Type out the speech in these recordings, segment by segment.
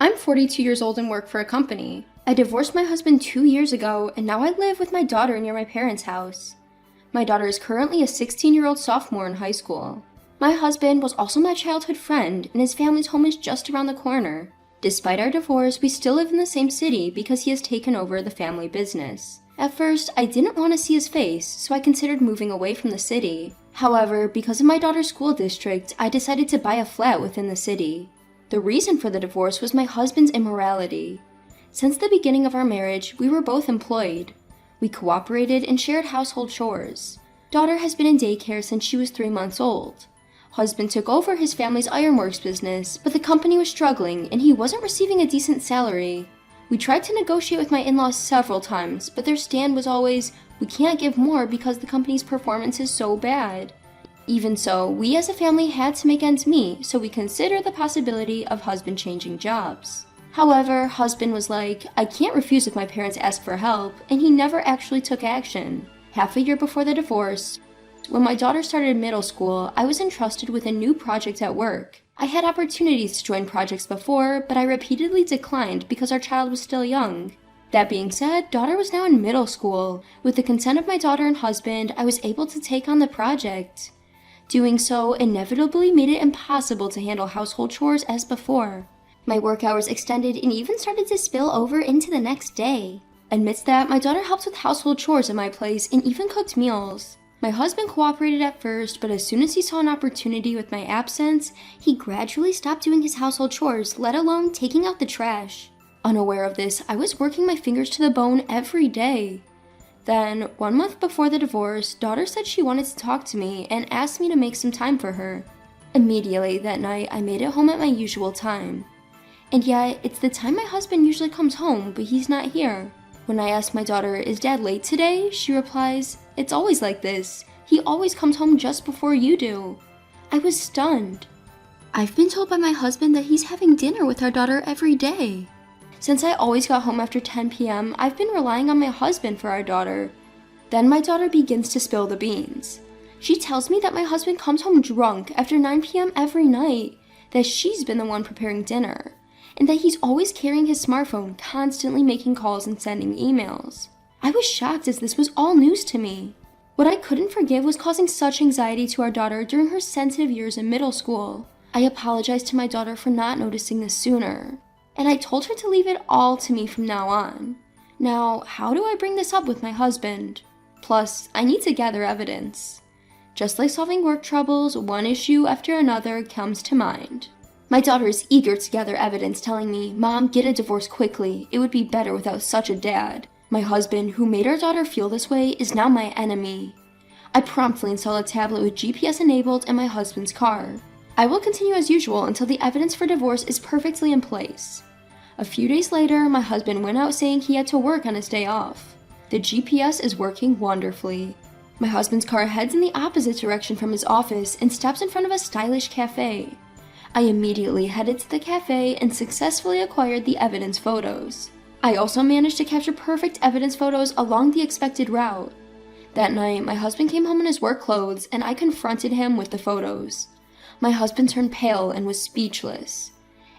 I'm 42 years old and work for a company. I divorced my husband 2 years ago, and now I live with my daughter near my parents' house. My daughter is currently a 16-year-old sophomore in high school. My husband was also my childhood friend, and his family's home is just around the corner. Despite our divorce, we still live in the same city because he has taken over the family business. At first, I didn't want to see his face, so I considered moving away from the city. However, because of my daughter's school district, I decided to buy a flat within the city. The reason for the divorce was my husband's immorality. Since the beginning of our marriage, we were both employed. We cooperated and shared household chores. Daughter has been in daycare since she was 3 months old. Husband took over his family's ironworks business, but the company was struggling and he wasn't receiving a decent salary. We tried to negotiate with my in-laws several times, but their stand was always, "We can't give more because the company's performance is so bad." Even so, we as a family had to make ends meet, so we considered the possibility of husband changing jobs. However, husband was like, "I can't refuse if my parents ask for help," and he never actually took action. Half a year before the divorce, when my daughter started middle school, I was entrusted with a new project at work. I had opportunities to join projects before, but I repeatedly declined because our child was still young. That being said, daughter was now in middle school. With the consent of my daughter and husband, I was able to take on the project. Doing so inevitably made it impossible to handle household chores as before. My work hours extended and even started to spill over into the next day. Amidst that, my daughter helped with household chores at my place and even cooked meals. My husband cooperated at first, but as soon as he saw an opportunity with my absence, he gradually stopped doing his household chores, let alone taking out the trash. Unaware of this, I was working my fingers to the bone every day. Then, 1 month before the divorce, daughter said she wanted to talk to me and asked me to make some time for her. Immediately that night, I made it home at my usual time. And yet, it's the time my husband usually comes home, but he's not here. When I ask my daughter, "Is Dad late today?" she replies, "It's always like this. He always comes home just before you do." I was stunned. I've been told by my husband that he's having dinner with our daughter every day. Since I always got home after 10 p.m., I've been relying on my husband for our daughter. Then my daughter begins to spill the beans. She tells me that my husband comes home drunk after 9 p.m. every night, that she's been the one preparing dinner, and that he's always carrying his smartphone, constantly making calls and sending emails. I was shocked as this was all news to me. What I couldn't forgive was causing such anxiety to our daughter during her sensitive years in middle school. I apologized to my daughter for not noticing this sooner, and I told her to leave it all to me from now on. Now, how do I bring this up with my husband? Plus, I need to gather evidence. Just like solving work troubles, one issue after another comes to mind. My daughter is eager to gather evidence, telling me, "Mom, get a divorce quickly. It would be better without such a dad." My husband, who made our daughter feel this way, is now my enemy. I promptly install a tablet with GPS enabled in my husband's car. I will continue as usual until the evidence for divorce is perfectly in place. A few days later, my husband went out saying he had to work on his day off. The GPS is working wonderfully. My husband's car heads in the opposite direction from his office and stops in front of a stylish cafe. I immediately headed to the cafe and successfully acquired the evidence photos. I also managed to capture perfect evidence photos along the expected route. That night, my husband came home in his work clothes and I confronted him with the photos. My husband turned pale and was speechless.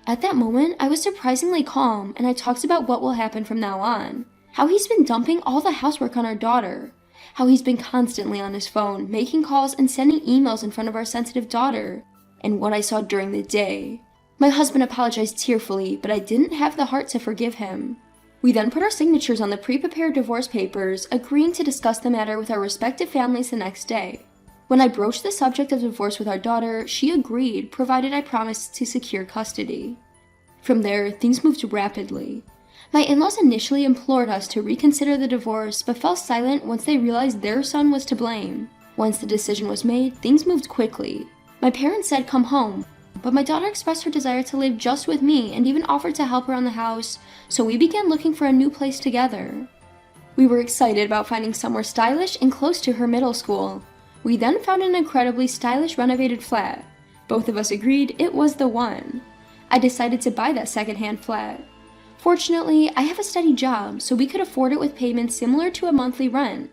At that moment, I was surprisingly calm and I talked about what will happen from now on. How he's been dumping all the housework on our daughter. How he's been constantly on his phone, making calls and sending emails in front of our sensitive daughter. And what I saw during the day. My husband apologized tearfully, but I didn't have the heart to forgive him. We then put our signatures on the pre-prepared divorce papers, agreeing to discuss the matter with our respective families the next day. When I broached the subject of divorce with our daughter, she agreed, provided I promised to secure custody. From there, things moved rapidly. My in-laws initially implored us to reconsider the divorce, but fell silent once they realized their son was to blame. Once the decision was made, things moved quickly. My parents said come home, but my daughter expressed her desire to live just with me and even offered to help around the house, so we began looking for a new place together. We were excited about finding somewhere stylish and close to her middle school. We then found an incredibly stylish renovated flat. Both of us agreed it was the one. I decided to buy that second-hand flat. Fortunately, I have a steady job, so we could afford it with payments similar to a monthly rent.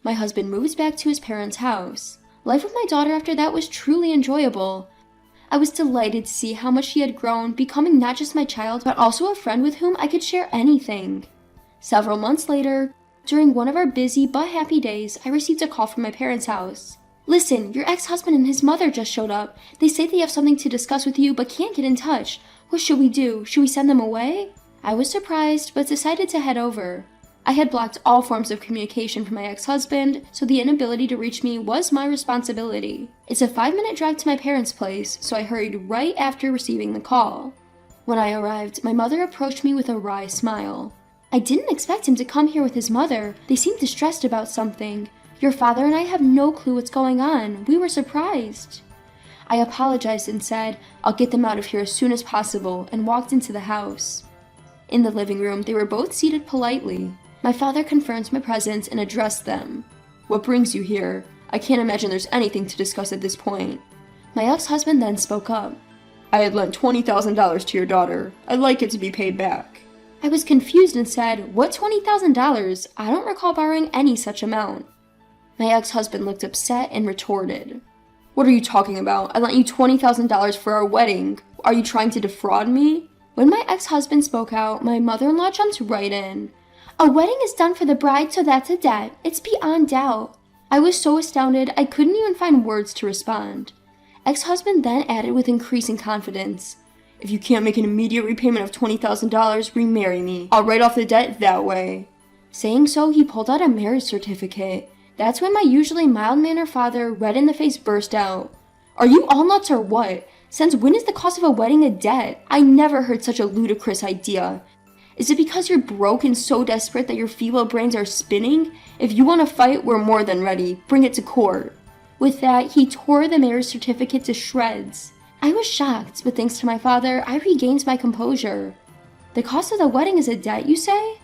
My husband moved back to his parents' house. Life with my daughter after that was truly enjoyable. I was delighted to see how much she had grown, becoming not just my child, but also a friend with whom I could share anything. Several months later, during one of our busy but happy days, I received a call from my parents' house. "Listen, your ex-husband and his mother just showed up. They say they have something to discuss with you but can't get in touch. What should we do? Should we send them away?" I was surprised, but decided to head over. I had blocked all forms of communication from my ex-husband, so the inability to reach me was my responsibility. It's a 5-minute drive to my parents' place, so I hurried right after receiving the call. When I arrived, my mother approached me with a wry smile. "I didn't expect him to come here with his mother. They seem distressed about something. Your father and I have no clue what's going on. We were surprised." I apologized and said, "I'll get them out of here as soon as possible," and walked into the house. In the living room, they were both seated politely. My father confirmed my presence and addressed them. "What brings you here? I can't imagine there's anything to discuss at this point." My ex-husband then spoke up. "I had lent $20,000 to your daughter. I'd like it to be paid back." I was confused and said, "What $20,000? I don't recall borrowing any such amount." My ex-husband looked upset and retorted, "What are you talking about? I lent you $20,000 for our wedding. Are you trying to defraud me?" When my ex-husband spoke out, my mother-in-law jumped right in. "A wedding is done for the bride, so that's a debt. It's beyond doubt." I was so astounded I couldn't even find words to respond. Ex-husband then added with increasing confidence, "If you can't make an immediate repayment of $20,000, remarry me. I'll write off the debt that way." Saying so, he pulled out a marriage certificate. That's when my usually mild-mannered father, red in the face, burst out. "Are you all nuts or what? Since when is the cost of a wedding a debt? I never heard such a ludicrous idea. Is it because you're broke and so desperate that your feeble brains are spinning? If you want to fight, we're more than ready. Bring it to court." With that, he tore the marriage certificate to shreds. I was shocked, but thanks to my father, I regained my composure. "The cost of the wedding is a debt, you say?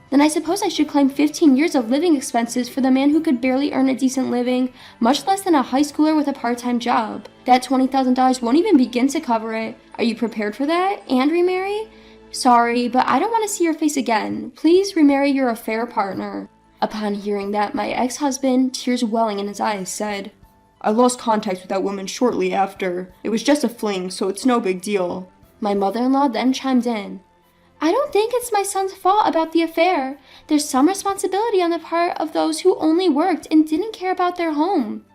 Then I suppose I should claim 15 years of living expenses for the man who could barely earn a decent living, much less than a high schooler with a part-time job. That $20,000 won't even begin to cover it. Are you prepared for that? And remarry? Sorry, but I don't want to see your face again. Please remarry your affair partner." Upon hearing that, my ex-husband, tears welling in his eyes, said, "I lost contact with that woman shortly after. It was just a fling, so it's no big deal." My mother-in-law then chimed in. "I don't think it's my son's fault about the affair. There's some responsibility on the part of those who only worked and didn't care about their home."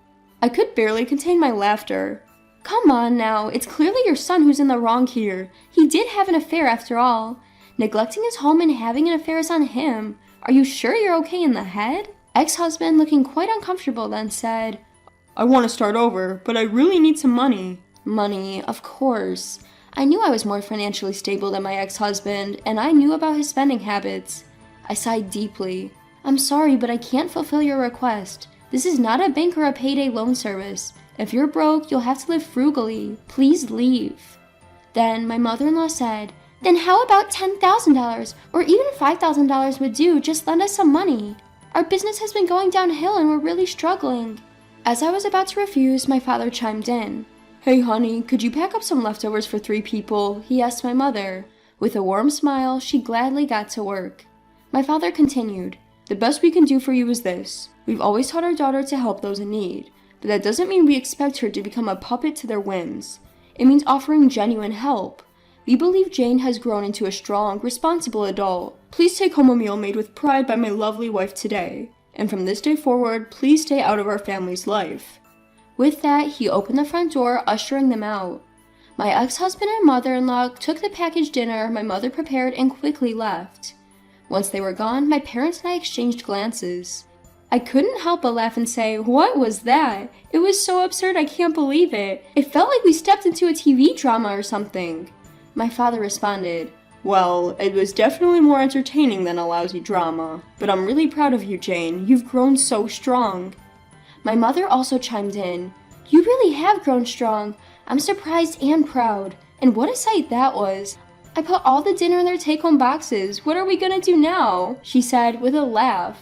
I could barely contain my laughter. "Come on now, it's clearly your son who's in the wrong here. He did have an affair after all. Neglecting his home and having an affair is on him. Are you sure you're okay in the head?" Ex-husband, looking quite uncomfortable, then said, "I want to start over, but I really need some money." Money, of course. I knew I was more financially stable than my ex-husband, and I knew about his spending habits. I sighed deeply. "I'm sorry, but I can't fulfill your request. This is not a bank or a payday loan service. If you're broke, you'll have to live frugally. Please leave." Then my mother-in-law said, "Then how about $10,000 or even $5,000 would do? Just lend us some money. Our business has been going downhill and we're really struggling." As I was about to refuse, my father chimed in. "Hey honey, could you pack up some leftovers for 3 people? He asked my mother. With a warm smile, she gladly got to work. My father continued, "The best we can do for you is this. We've always taught our daughter to help those in need. But that doesn't mean we expect her to become a puppet to their whims. It means offering genuine help. We believe Jane has grown into a strong, responsible adult. Please take home a meal made with pride by my lovely wife today. And from this day forward, please stay out of our family's life." With that, he opened the front door, ushering them out. My ex-husband and mother-in-law took the packaged dinner my mother prepared and quickly left. Once they were gone, my parents and I exchanged glances. I couldn't help but laugh and say, "What was that? It was so absurd I can't believe it. It felt like we stepped into a TV drama or something." My father responded, "Well, it was definitely more entertaining than a lousy drama. But I'm really proud of you, Jane. You've grown so strong." My mother also chimed in, "You really have grown strong. I'm surprised and proud." And what a sight that was. "I put all the dinner in their take-home boxes. What are we gonna do now?" she said with a laugh.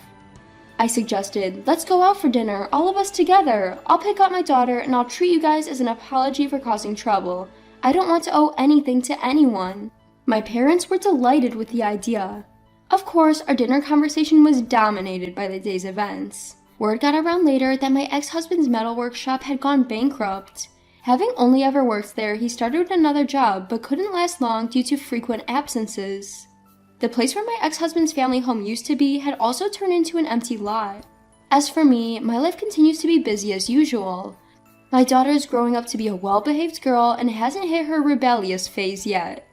I suggested, "Let's go out for dinner, all of us together. I'll pick up my daughter and I'll treat you guys as an apology for causing trouble. I don't want to owe anything to anyone." My parents were delighted with the idea. Of course, our dinner conversation was dominated by the day's events. Word got around later that my ex-husband's metal workshop had gone bankrupt. Having only ever worked there, he started another job but couldn't last long due to frequent absences. The place where my ex-husband's family home used to be had also turned into an empty lot. As for me, my life continues to be busy as usual. My daughter is growing up to be a well-behaved girl and hasn't hit her rebellious phase yet.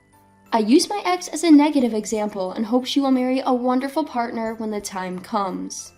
I use my ex as a negative example and hope she will marry a wonderful partner when the time comes.